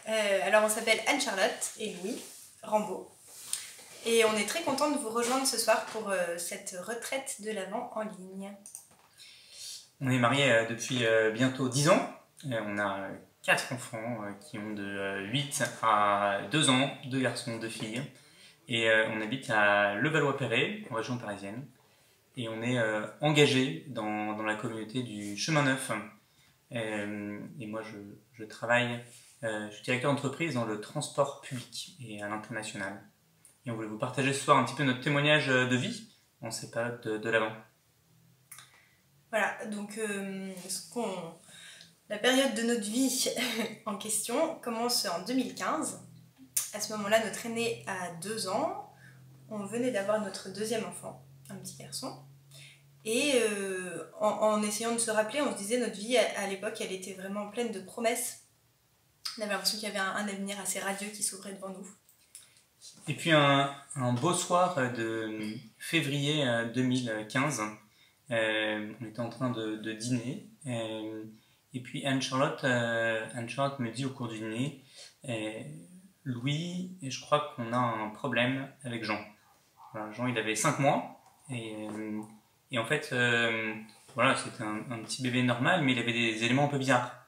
Alors on s'appelle Anne-Charlotte et Louis Rambaud. Et on est très contents de vous rejoindre ce soir pour cette retraite de l'Avent en ligne. On est mariés depuis bientôt 10 ans. On a 4 enfants qui ont de 8 à 2 ans, 2 garçons, 2 filles. Et on habite à Levallois-Perret, en région parisienne. Et on est engagé dans la communauté du Chemin Neuf. Et moi, je travaille, je suis directeur d'entreprise dans le transport public et à l'international. Et on voulait vous partager ce soir un petit peu notre témoignage de vie en cette période de l'Avent. Voilà, donc la période de notre vie en question commence en 2015. À ce moment-là, notre aîné a 2 ans. On venait d'avoir notre deuxième enfant, un petit garçon. Et en essayant de se rappeler, on se disait notre vie à l'époque, elle était vraiment pleine de promesses. On avait l'impression qu'il y avait un avenir assez radieux qui s'ouvrait devant nous. Et puis un beau soir de février 2015, on était en train de dîner. Et puis Anne-Charlotte me dit au cours du dîner, Louis, je crois qu'on a un problème avec Jean. Voilà, Jean, il avait 5 mois. Et en fait, voilà, c'était un petit bébé normal, mais il avait des éléments un peu bizarres.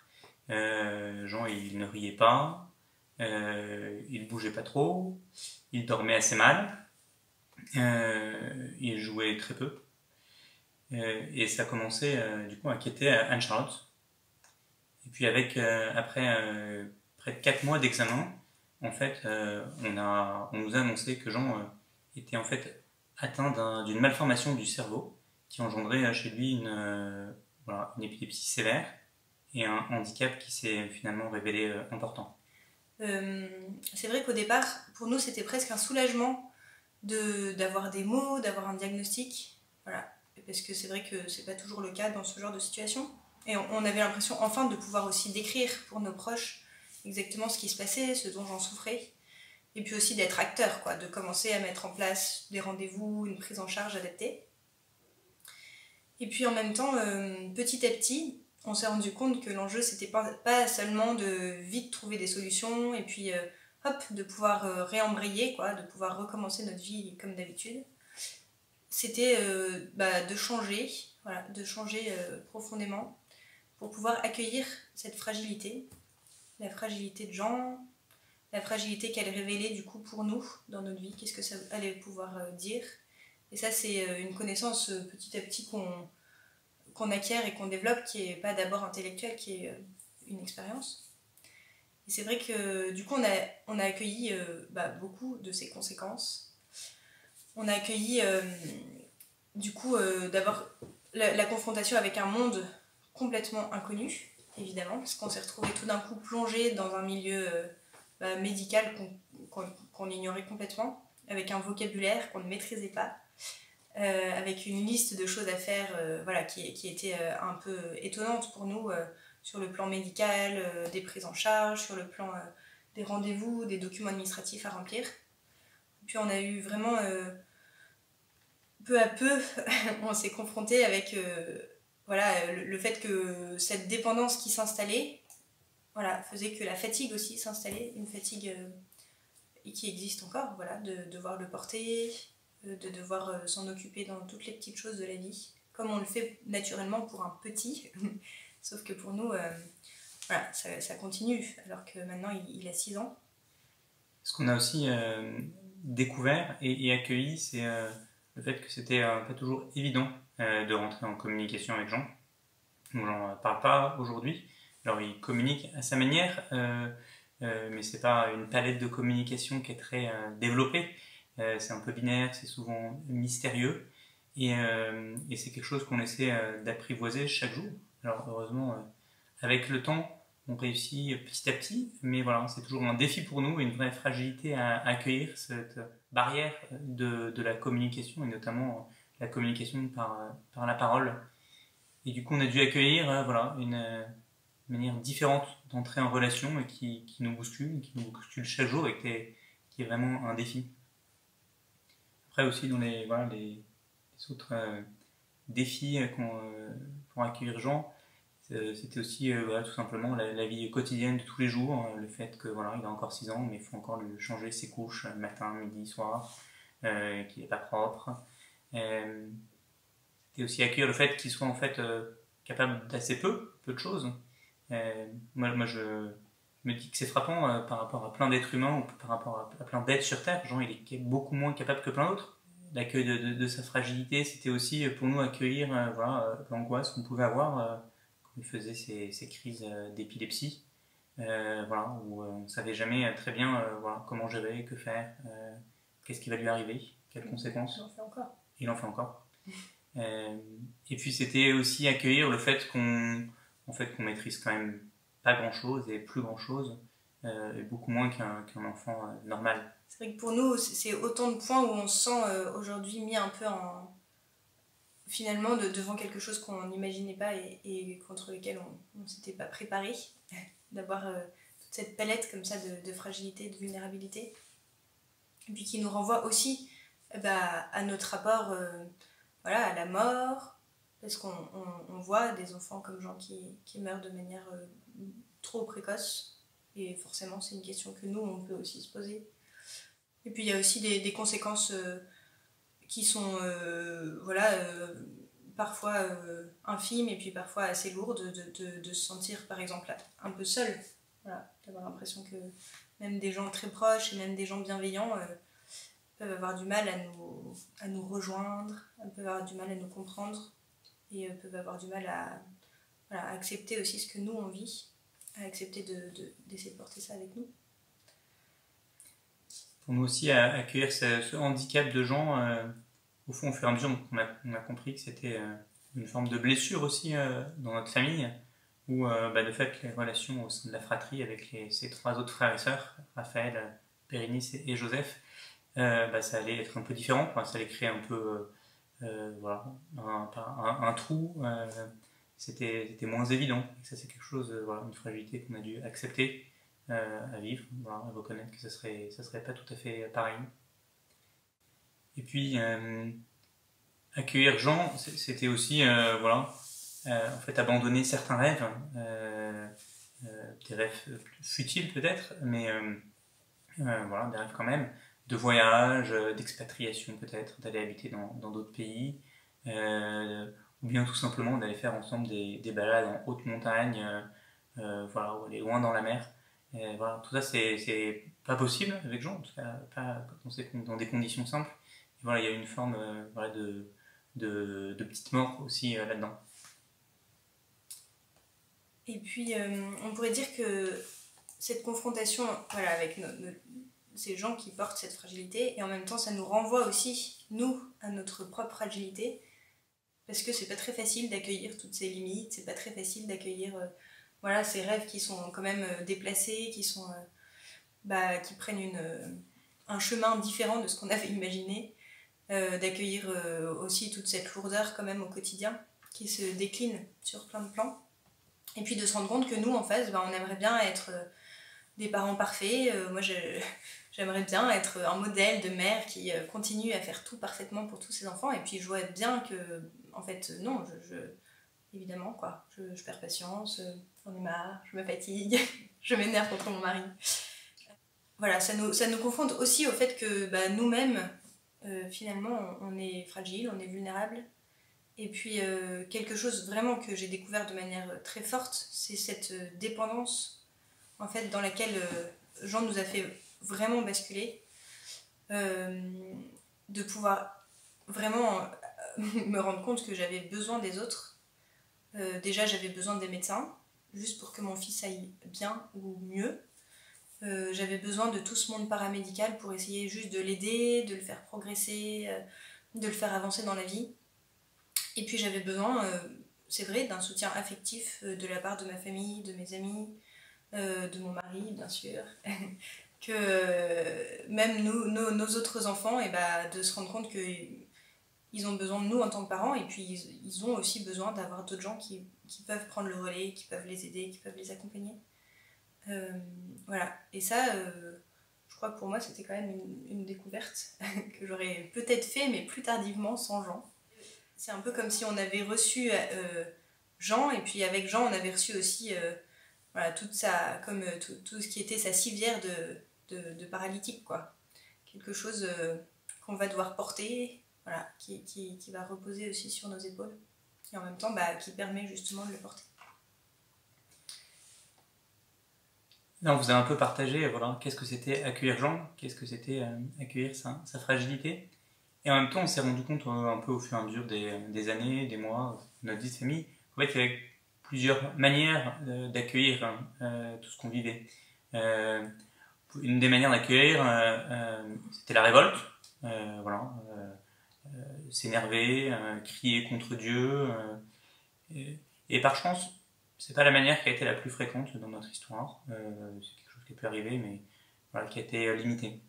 Jean, il ne riait pas, il bougeait pas trop, il dormait assez mal, il jouait très peu. Et ça commençait du coup à inquiéter Anne-Charlotte. Et puis après près de 4 mois d'examen, en fait, on nous a annoncé que Jean était en fait atteint d'une malformation du cerveau qui engendrait chez lui une épilepsie sévère et un handicap qui s'est finalement révélé important. C'est vrai qu'au départ, pour nous, c'était presque un soulagement d'avoir des mots, d'avoir un diagnostic. Voilà. Parce que c'est vrai que c'est pas toujours le cas dans ce genre de situation. Et on avait l'impression enfin de pouvoir aussi décrire pour nos proches exactement ce qui se passait, ce dont j'en souffrais. Et puis aussi d'être acteur, quoi, de commencer à mettre en place des rendez-vous, une prise en charge adaptée. Et puis en même temps, petit à petit, on s'est rendu compte que l'enjeu, c'était pas seulement de vite trouver des solutions et puis hop, de pouvoir réembrayer, quoi, de pouvoir recommencer notre vie comme d'habitude. C'était de changer, voilà, de changer profondément pour pouvoir accueillir cette fragilité, la fragilité de Jean, la fragilité qu'elle révélait du coup pour nous dans notre vie, qu'est-ce que ça allait pouvoir dire. Et ça, c'est une connaissance petit à petit qu'on acquiert et qu'on développe, qui n'est pas d'abord intellectuelle, qui est une expérience. Et c'est vrai que du coup, on a accueilli beaucoup de ces conséquences. On a accueilli du coup d'abord la confrontation avec un monde complètement inconnu, évidemment, parce qu'on s'est retrouvé tout d'un coup plongé dans un milieu médical qu'on ignorait complètement, avec un vocabulaire qu'on ne maîtrisait pas, avec une liste de choses à faire qui était un peu étonnante pour nous sur le plan médical, des prises en charge, sur le plan des rendez-vous, des documents administratifs à remplir. Puis on a eu vraiment, peu à peu, on s'est confronté avec le fait que cette dépendance qui s'installait faisait que la fatigue aussi s'installait, une fatigue qui existe encore, de devoir le porter, de devoir s'en occuper dans toutes les petites choses de la vie, comme on le fait naturellement pour un petit, sauf que pour nous, ça continue, alors que maintenant il a 6 ans. Ce qu'on a aussi découvert et accueilli, c'est le fait que c'était pas toujours évident de rentrer en communication avec Jean. Donc Jean parle pas aujourd'hui, alors il communique à sa manière, mais c'est pas une palette de communication qui est très développée. C'est un peu binaire, c'est souvent mystérieux, et c'est quelque chose qu'on essaie d'apprivoiser chaque jour. Alors heureusement, avec le temps, on réussit petit à petit, mais voilà, c'est toujours un défi pour nous et une vraie fragilité à accueillir cette barrière de la communication, et notamment la communication par la parole. Et du coup, on a dû accueillir une manière différente d'entrer en relation et qui nous qui nous bouscule chaque jour et qui est vraiment un défi. Après aussi, dans les autres défis pour accueillir Jean, C'était aussi voilà, tout simplement la vie quotidienne de tous les jours, le fait que voilà, il a encore 6 ans, mais il faut encore lui changer ses couches matin, midi, soir, qu'il n'est pas propre. Euh, C'était aussi accueillir le fait qu'il soit en fait capable d'assez peu de choses. Moi je me dis que c'est frappant par rapport à plein d'êtres humains ou par rapport à plein d'êtres sur Terre. Genre, il est beaucoup moins capable que plein d'autres. L'accueil de sa fragilité, c'était aussi pour nous accueillir voilà, l'angoisse qu'on pouvait avoir quand il faisait ses crises d'épilepsie. Voilà, où on ne savait jamais très bien voilà, comment gérer, que faire, qu'est-ce qui va lui arriver, quelles conséquences. Il en fait encore. Il en fait encore. Et puis c'était aussi accueillir le fait qu'on maîtrise quand même pas grand chose et plus grand chose, et beaucoup moins qu'un enfant normal. C'est vrai que pour nous, c'est autant de points où on se sent aujourd'hui mis un peu en. Finalement, devant quelque chose qu'on n'imaginait pas et contre lequel on ne s'était pas préparé, d'avoir toute cette palette comme ça de fragilité, de vulnérabilité. Et puis qui nous renvoie aussi à notre rapport voilà, à la mort, parce qu'on voit des enfants comme gens qui meurent de manière trop précoce, et forcément c'est une question que nous on peut aussi se poser. Et puis il y a aussi des conséquences qui sont voilà, parfois infimes et puis parfois assez lourdes de se sentir par exemple un peu seul, voilà, d'avoir l'impression que même des gens très proches et même des gens bienveillants peuvent avoir du mal à nous rejoindre, peuvent avoir du mal à nous comprendre et peuvent avoir du mal à voilà, accepter aussi ce que nous on vit, à accepter d'essayer de porter ça avec nous. Pour nous aussi, à accueillir ce handicap de gens, au fond, au fur et à mesure, on a compris que c'était une forme de blessure aussi dans notre famille, où de fait les relations au sein de la fratrie avec ses 3 autres frères et sœurs, Raphaël, Bérénice et Joseph, ça allait être un peu différent, quoi. Ça allait créer un peu voilà, un trou, c'était moins évident. Et ça c'est quelque chose, voilà, une fragilité qu'on a dû accepter à vivre, voilà, à reconnaître que ça serait pas tout à fait pareil. Et puis accueillir Jean, c'était aussi voilà, en fait abandonner certains rêves, des rêves futiles peut-être, mais voilà, des rêves quand même, de voyage, d'expatriation peut-être, d'aller habiter dans d'autres pays, ou bien tout simplement d'aller faire ensemble des balades en haute montagne, voilà, ou aller loin dans la mer. Et voilà, tout ça c'est pas possible avec Jean, en tout cas pas dans des conditions simples. Et voilà, il y a une forme voilà, de petite mort aussi là-dedans. Et puis on pourrait dire que cette confrontation voilà, avec ces gens qui portent cette fragilité, et en même temps ça nous renvoie aussi, nous, à notre propre fragilité, parce que c'est pas très facile d'accueillir toutes ces limites, c'est pas très facile d'accueillir voilà, ces rêves qui sont quand même déplacés, qui prennent un chemin différent de ce qu'on avait imaginé, d'accueillir aussi toute cette lourdeur quand même au quotidien qui se décline sur plein de plans, et puis de se rendre compte que nous en face on aimerait bien être des parents parfaits. Moi j'aimerais bien être un modèle de mère qui continue à faire tout parfaitement pour tous ses enfants, et puis je vois bien que en fait non, évidemment quoi, je perds patience, j'en ai marre, je me fatigue, je m'énerve contre mon mari. Voilà, ça nous confronte aussi au fait que nous-mêmes finalement on est fragile, on est vulnérable. Et puis quelque chose vraiment que j'ai découvert de manière très forte, c'est cette dépendance en fait dans laquelle Jean nous a fait vraiment basculer, de pouvoir vraiment me rendre compte que j'avais besoin des autres. Déjà j'avais besoin des médecins juste pour que mon fils aille bien ou mieux. J'avais besoin de tout ce monde paramédical pour essayer juste de l'aider, de le faire progresser, de le faire avancer dans la vie. Et puis j'avais besoin, c'est vrai, d'un soutien affectif de la part de ma famille, de mes amis, de mon mari bien sûr, que même nos autres enfants, de se rendre compte qu'ils ont besoin de nous en tant que parents, et puis ils ont aussi besoin d'avoir d'autres gens qui peuvent prendre le relais, qui peuvent les aider, qui peuvent les accompagner. Voilà, et ça, je crois que pour moi c'était quand même une découverte que j'aurais peut-être fait, mais plus tardivement, sans Jean. C'est un peu comme si on avait reçu Jean, et puis avec Jean, on avait reçu aussi voilà, tout ce qui était sa civière de paralytique, quoi. Quelque chose qu'on va devoir porter, voilà, qui va reposer aussi sur nos épaules, et en même temps qui permet justement de le porter. Là, on vous a un peu partagé, voilà, qu'est-ce que c'était accueillir Jean, qu'est-ce que c'était accueillir sa fragilité. Et en même temps, on s'est rendu compte un peu au fur et à mesure des années, des mois, de notre vie de famille, en fait, il y avait plusieurs manières d'accueillir tout ce qu'on vivait. Une des manières d'accueillir, c'était la révolte, voilà, s'énerver, crier contre Dieu. Et par chance, c'est pas la manière qui a été la plus fréquente dans notre histoire. C'est quelque chose qui a pu arriver, mais voilà, qui a été limitée.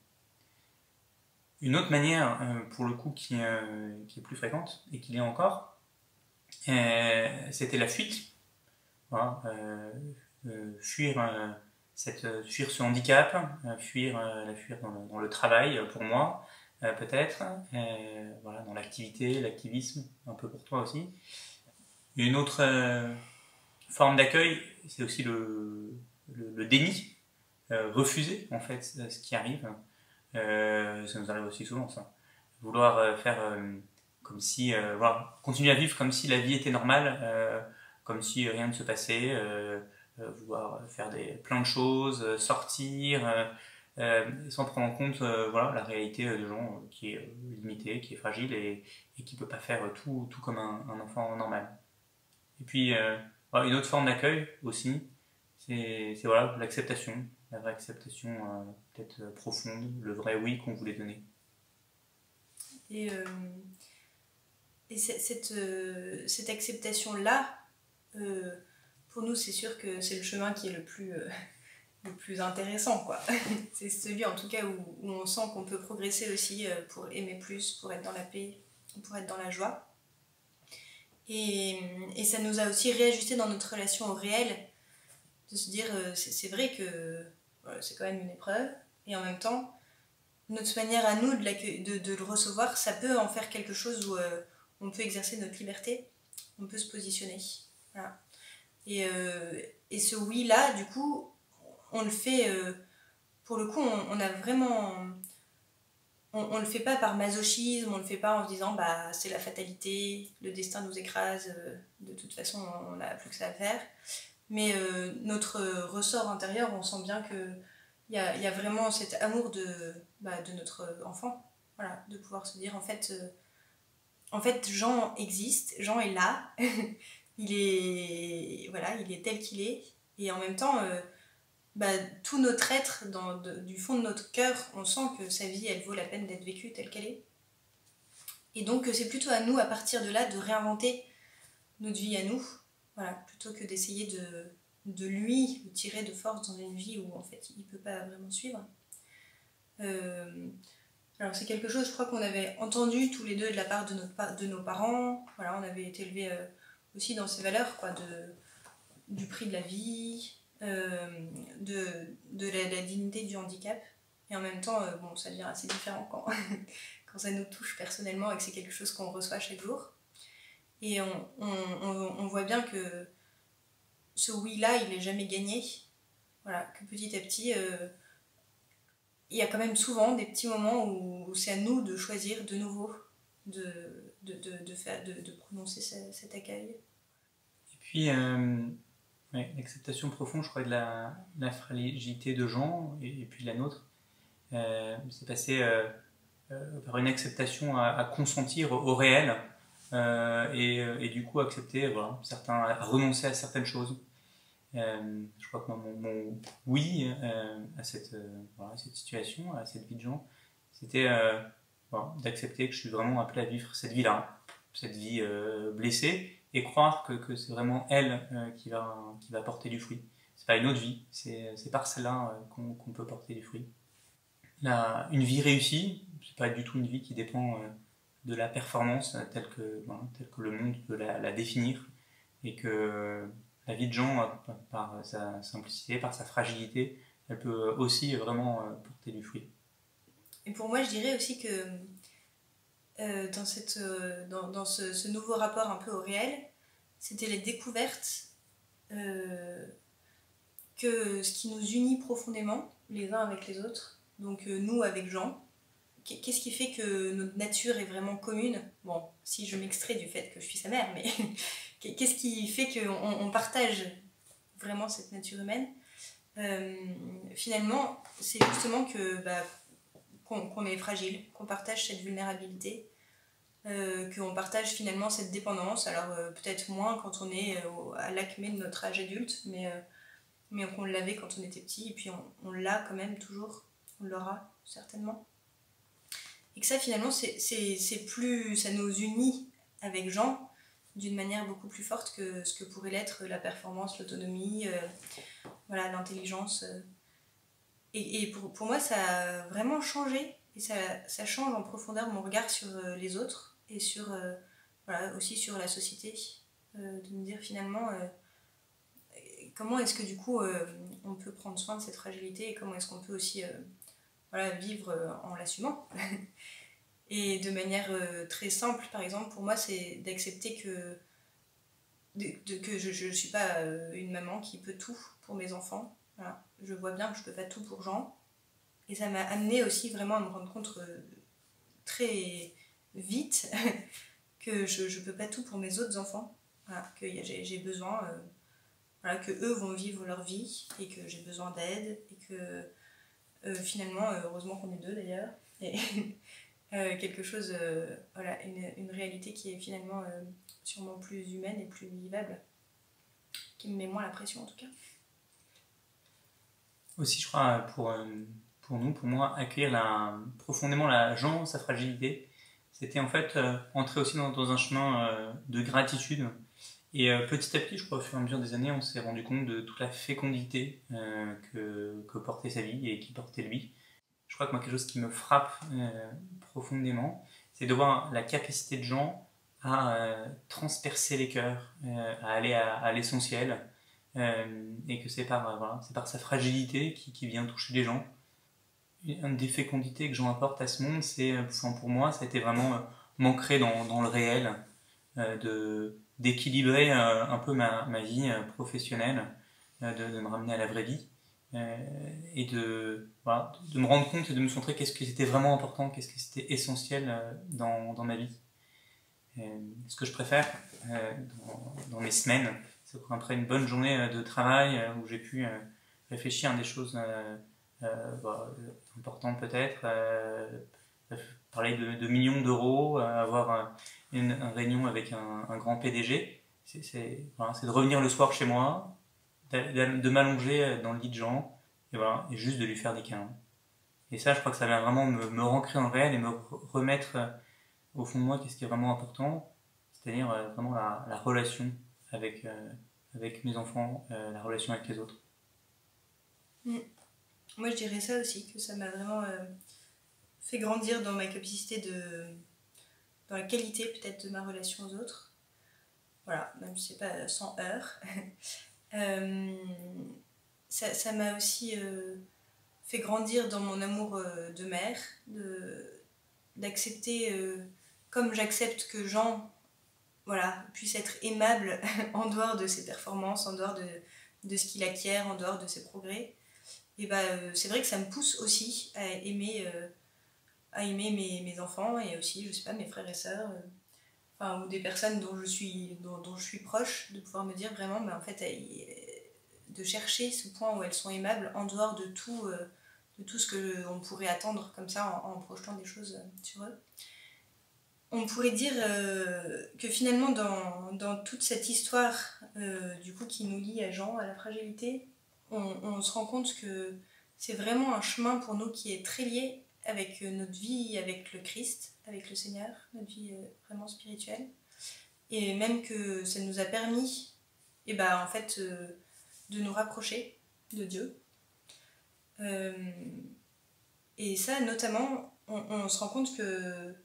Une autre manière, pour le coup, qui est plus fréquente et qui l'est encore, c'était la fuite. Voilà, fuir ce handicap, fuir dans le travail pour moi, peut-être, voilà, dans l'activité, l'activisme, un peu pour toi aussi. Une autre forme d'accueil, c'est aussi le déni, refuser en fait ce qui arrive. Ça nous arrive aussi souvent, ça. Vouloir faire comme si, voilà, continuer à vivre comme si la vie était normale, comme si rien ne se passait, vouloir faire plein de choses, sortir, sans prendre en compte voilà, la réalité de gens qui est limitée, qui est fragile et qui ne peut pas faire tout comme un enfant normal. Et puis, voilà, une autre forme d'accueil aussi, c'est voilà, l'acceptation, la vraie acceptation peut-être profonde, le vrai oui qu'on voulait donner. Et cette acceptation-là, pour nous, c'est sûr que c'est le chemin qui est le plus intéressant, quoi. C'est celui, en tout cas, où on sent qu'on peut progresser aussi pour aimer plus, pour être dans la paix, pour être dans la joie. Et ça nous a aussi réajusté dans notre relation au réel, de se dire, c'est vrai que c'est quand même une épreuve, et en même temps, notre manière à nous de le recevoir, ça peut en faire quelque chose où on peut exercer notre liberté, on peut se positionner. Voilà. Et ce oui-là, du coup, on le fait, pour le coup, on a vraiment... On le fait pas par masochisme, on le fait pas en se disant c'est la fatalité, le destin nous écrase, de toute façon on n'a plus que ça à faire. Mais notre ressort intérieur, on sent bien qu'il y a vraiment cet amour de notre enfant. Voilà, de pouvoir se dire en fait Jean existe, Jean est là, il est tel qu'il est, et en même temps tout notre être, du fond de notre cœur, on sent que sa vie, elle vaut la peine d'être vécue telle qu'elle est. Et donc c'est plutôt à nous, à partir de là, de réinventer notre vie à nous, voilà, plutôt que d'essayer de lui tirer de force dans une vie où en fait il ne peut pas vraiment suivre. Alors c'est quelque chose, je crois qu'on avait entendu tous les deux de la part de nos parents. Voilà, on avait été élevés aussi dans ces valeurs, quoi, du prix de la vie, de la dignité du handicap. Et en même temps, ça devient assez différent quand ça nous touche personnellement et que c'est quelque chose qu'on reçoit chaque jour. Et on voit bien que ce oui-là, il n'est jamais gagné. Voilà, que petit à petit, il y a quand même souvent des petits moments où c'est à nous de choisir de nouveau, de prononcer cet accueil. Et puis, ouais, l'acceptation profonde, je crois, de la fragilité de Jean et puis la nôtre. C'est passé par une acceptation à consentir au réel et du coup accepter, voilà, à renoncer à certaines choses. Je crois que mon oui à cette situation, à cette vie de Jean, c'était voilà, d'accepter que je suis vraiment appelé à vivre cette vie-là, cette vie blessée, et croire que c'est vraiment elle qui va porter du fruit. C'est pas une autre vie, c'est par celle-là qu'on peut porter du fruit. Une vie réussie, c'est pas du tout une vie qui dépend de la performance telle que le monde peut la définir, et que la vie de Jean, par sa simplicité, par sa fragilité, elle peut aussi vraiment porter du fruit. Et pour moi, je dirais aussi que dans ce nouveau rapport un peu au réel, c'était les découvertes que ce qui nous unit profondément, les uns avec les autres, donc nous avec Jean, qu'est-ce qui fait que notre nature est vraiment commune? Bon, si je m'extrais du fait que je suis sa mère, mais qu'est-ce qui fait qu'on partage vraiment cette nature humaine? Finalement, c'est justement qu'on est fragile, qu'on partage cette vulnérabilité, qu'on partage finalement cette dépendance. Alors peut-être moins quand on est à l'acmé de notre âge adulte, mais qu'on l'avait quand on était petit, et puis on l'a quand même toujours, on l'aura certainement. Et que ça finalement, c'est plus, ça nous unit avec Jean d'une manière beaucoup plus forte que ce que pourrait l'être la performance, l'autonomie, voilà, l'intelligence. Et pour moi, ça a vraiment changé, et ça change en profondeur mon regard sur les autres, et voilà, aussi sur la société, de me dire finalement comment est-ce que du coup on peut prendre soin de cette fragilité, et comment est-ce qu'on peut aussi voilà, vivre en l'assumant. Et de manière très simple, par exemple, pour moi, c'est d'accepter que je ne suis pas une maman qui peut tout pour mes enfants. Voilà. Je vois bien que je ne peux pas tout pour Jean. Et ça m'a amené aussi vraiment à me rendre compte très vite que je ne peux pas tout pour mes autres enfants. Voilà. Que j'ai besoin, voilà, que eux vont vivre leur vie, et que j'ai besoin d'aide, et que finalement, heureusement qu'on est deux d'ailleurs, et quelque chose, voilà, une réalité qui est finalement sûrement plus humaine et plus vivable, qui me met moins la pression en tout cas. Aussi, je crois, pour moi, accueillir profondément la Jean, sa fragilité, c'était en fait entrer aussi dans un chemin de gratitude. Et petit à petit, je crois, au fur et à mesure des années, on s'est rendu compte de toute la fécondité que portait sa vie et qui portait lui. Je crois que moi, quelque chose qui me frappe profondément, c'est de voir la capacité de Jean à transpercer les cœurs, à aller à l'essentiel, et que c'est par sa fragilité qui vient toucher les gens. Une des fécondités que Jean apporte à ce monde, pour moi, ça a été vraiment m'ancrer dans le réel, d'équilibrer un peu ma vie professionnelle, de me ramener à la vraie vie, et de me rendre compte et de me centrer qu'est-ce qui était vraiment important, qu'est-ce qui était essentiel dans ma vie. Ce que je préfère dans mes semaines, c'est qu'après une bonne journée de travail où j'ai pu réfléchir à des choses importantes peut-être, parler de millions d'euros, avoir une réunion avec un grand PDG, c'est de revenir le soir chez moi, de m'allonger dans le lit de Jean, et juste de lui faire des câlins. Et ça, je crois que ça vient vraiment me rancrer dans le réel et me remettre au fond de moi qu'est-ce qui est vraiment important, c'est-à-dire vraiment la relation avec mes enfants, la relation avec les autres. Moi, je dirais ça aussi, que ça m'a vraiment fait grandir dans ma capacité dans la qualité peut-être de ma relation aux autres. Voilà, même si c'est pas sans heurts. Ça m'a aussi fait grandir dans mon amour de mère, d'accepter, comme j'accepte que Jean, voilà, puisse être aimable en dehors de ses performances, en dehors de ce qu'il acquiert, en dehors de ses progrès. Et c'est vrai que ça me pousse aussi à aimer mes enfants, et aussi, je sais pas, mes frères et sœurs, ou des personnes dont je suis proche, de pouvoir me dire vraiment, en fait, de chercher ce point où elles sont aimables en dehors de tout ce qu'on pourrait attendre comme ça en projetant des choses sur eux. On pourrait dire que finalement dans toute cette histoire du coup qui nous lie à Jean, à la fragilité, on se rend compte que c'est vraiment un chemin pour nous qui est très lié avec notre vie, avec le Christ, avec le Seigneur, notre vie vraiment spirituelle. Et même que ça nous a permis en fait, de nous rapprocher de Dieu. Et ça, notamment, on se rend compte que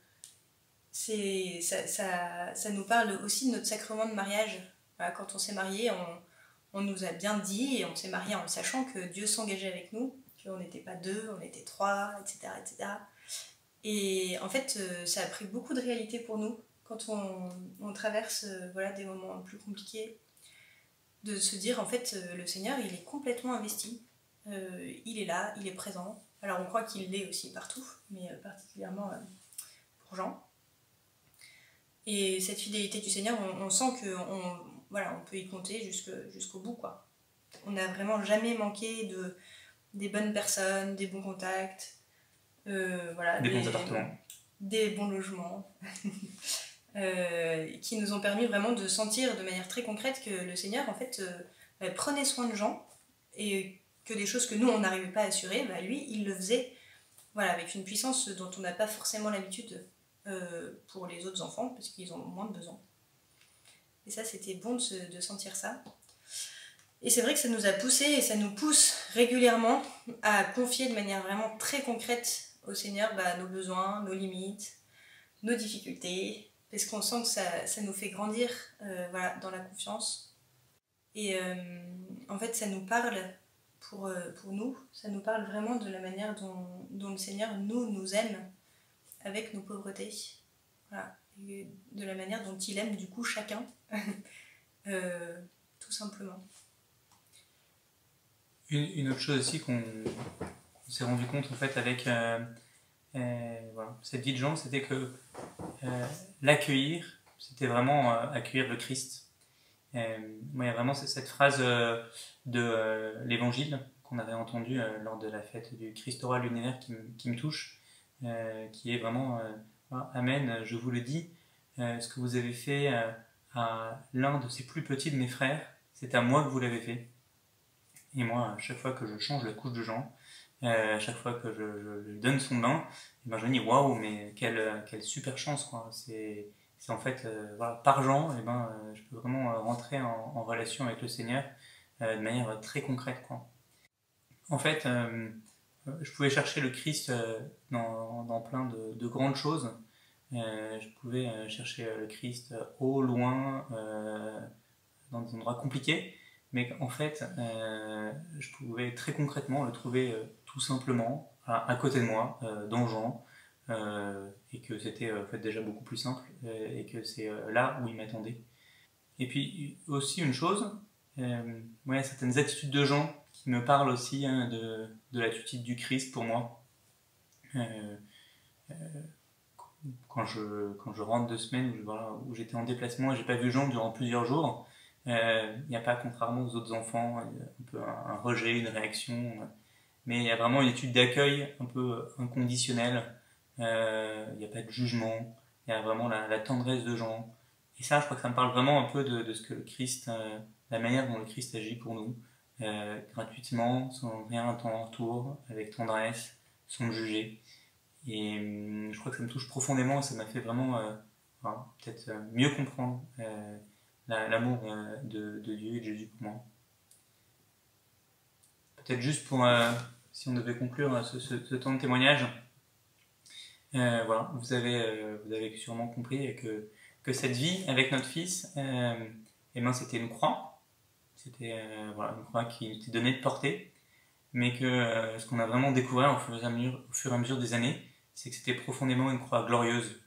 ça nous parle aussi de notre sacrement de mariage. Voilà, quand on s'est marié, on nous a bien dit, et on s'est marié en sachant que Dieu s'engageait avec nous, qu'on n'était pas deux, on était trois, etc., etc. Et en fait, ça a pris beaucoup de réalité pour nous quand on traverse voilà, des moments plus compliqués, de se dire en fait le Seigneur il est complètement investi, il est là, il est présent. Alors on croit qu'il l'est aussi partout, mais particulièrement pour Jean. Et cette fidélité du Seigneur, on sent qu'on voilà, on peut y compter jusqu'au bout, quoi. On n'a vraiment jamais manqué des bonnes personnes, des bons contacts, voilà, Des bons appartements. Des bons logements, qui nous ont permis vraiment de sentir de manière très concrète que le Seigneur en fait prenait soin de gens et que des choses que nous on n'arrivait pas à assurer, bah, lui il le faisait voilà, avec une puissance dont on n'a pas forcément l'habitude pour les autres enfants parce qu'ils ont moins de besoin. Et ça c'était bon de sentir ça. Et c'est vrai que ça nous a poussé et ça nous pousse régulièrement à confier de manière vraiment très concrète au Seigneur nos besoins, nos limites, nos difficultés, parce qu'on sent que ça nous fait grandir voilà, dans la confiance. Et en fait, ça nous parle pour nous, ça nous parle vraiment de la manière dont le Seigneur nous aime avec nos pauvretés. Voilà. Et de la manière dont il aime du coup chacun, tout simplement. Une autre chose aussi qu'on s'est rendu compte en fait avec voilà, cette vie de Jean, c'était que l'accueillir, c'était vraiment accueillir le Christ. Moi, il y a vraiment cette phrase de l'évangile qu'on avait entendue lors de la fête du Christ aura l'univers qui me touche, qui est vraiment Amen, je vous le dis, ce que vous avez fait à l'un de ces plus petits de mes frères, c'est à moi que vous l'avez fait. Et moi, à chaque fois que je change la couche de Jean, à chaque fois que je lui donne son bain, et ben je me dis waouh, mais quelle super chance, quoi. C'est en fait, voilà, par Jean, et ben, je peux vraiment rentrer en relation avec le Seigneur de manière très concrète, quoi. En fait, je pouvais chercher le Christ dans plein de grandes choses. Je pouvais chercher le Christ au loin, dans des endroits compliqués. Mais en fait, je pouvais très concrètement le trouver tout simplement à côté de moi, dans Jean, et que c'était en fait déjà beaucoup plus simple, et que c'est là où il m'attendait. Et puis aussi une chose, ouais, certaines attitudes de Jean qui me parlent aussi hein, de l'attitude du Christ pour moi. Quand je rentre de semaine où j'étais en déplacement et j'ai pas vu Jean durant plusieurs jours, il n'y a pas, contrairement aux autres enfants, un peu un rejet, une réaction, mais il y a vraiment une étude d'accueil un peu inconditionnelle. Il n'y a pas de jugement, il y a vraiment la tendresse de Jean. Et ça, je crois que ça me parle vraiment un peu de ce que le Christ, la manière dont le Christ agit pour nous, gratuitement, sans rien attendre en retour, avec tendresse, sans me juger. Et je crois que ça me touche profondément, ça m'a fait vraiment peut-être mieux comprendre l'amour de Dieu et de Jésus pour moi. Peut-être juste pour, si on devait conclure ce temps de témoignage, voilà, vous avez sûrement compris que cette vie avec notre fils, eh ben, c'était une croix. C'était voilà, une croix qui était donnée de porter, mais que ce qu'on a vraiment découvert au fur et à mesure des années, c'est que c'était profondément une croix glorieuse.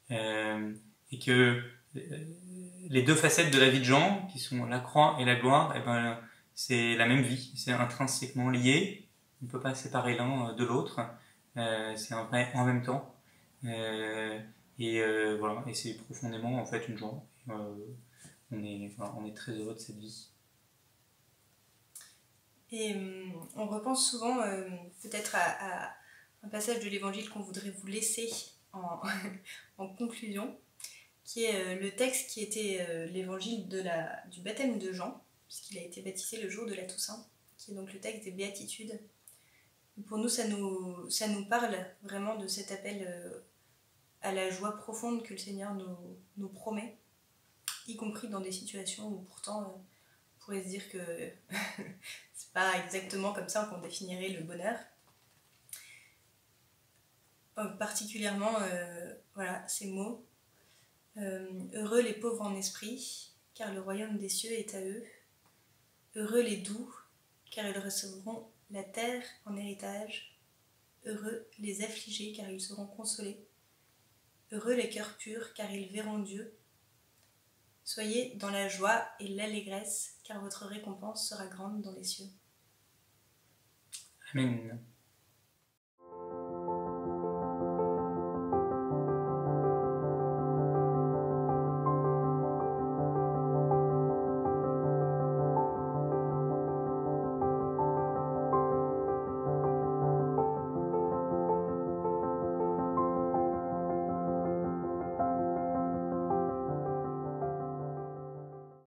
Et que les deux facettes de la vie de Jean, qui sont la croix et la gloire, eh ben, c'est la même vie, c'est intrinsèquement lié, on ne peut pas séparer l'un de l'autre, c'est un vrai en même temps. Voilà, et c'est profondément en fait une joie. On est très heureux de cette vie. Et on repense souvent peut-être à un passage de l'évangile qu'on voudrait vous laisser en conclusion, qui est le texte qui était l'évangile du baptême de Jean, puisqu'il a été baptisé le jour de la Toussaint, qui est donc le texte des béatitudes. Et pour nous, ça nous parle vraiment de cet appel à la joie profonde que le Seigneur nous promet, y compris dans des situations où pourtant on pourrait se dire que c'est pas exactement comme ça qu'on définirait le bonheur. Particulièrement, voilà, ces mots. Heureux les pauvres en esprit, car le royaume des cieux est à eux. Heureux les doux, car ils recevront la terre en héritage. Heureux les affligés, car ils seront consolés. Heureux les cœurs purs, car ils verront Dieu. Soyez dans la joie et l'allégresse, car votre récompense sera grande dans les cieux. Amen.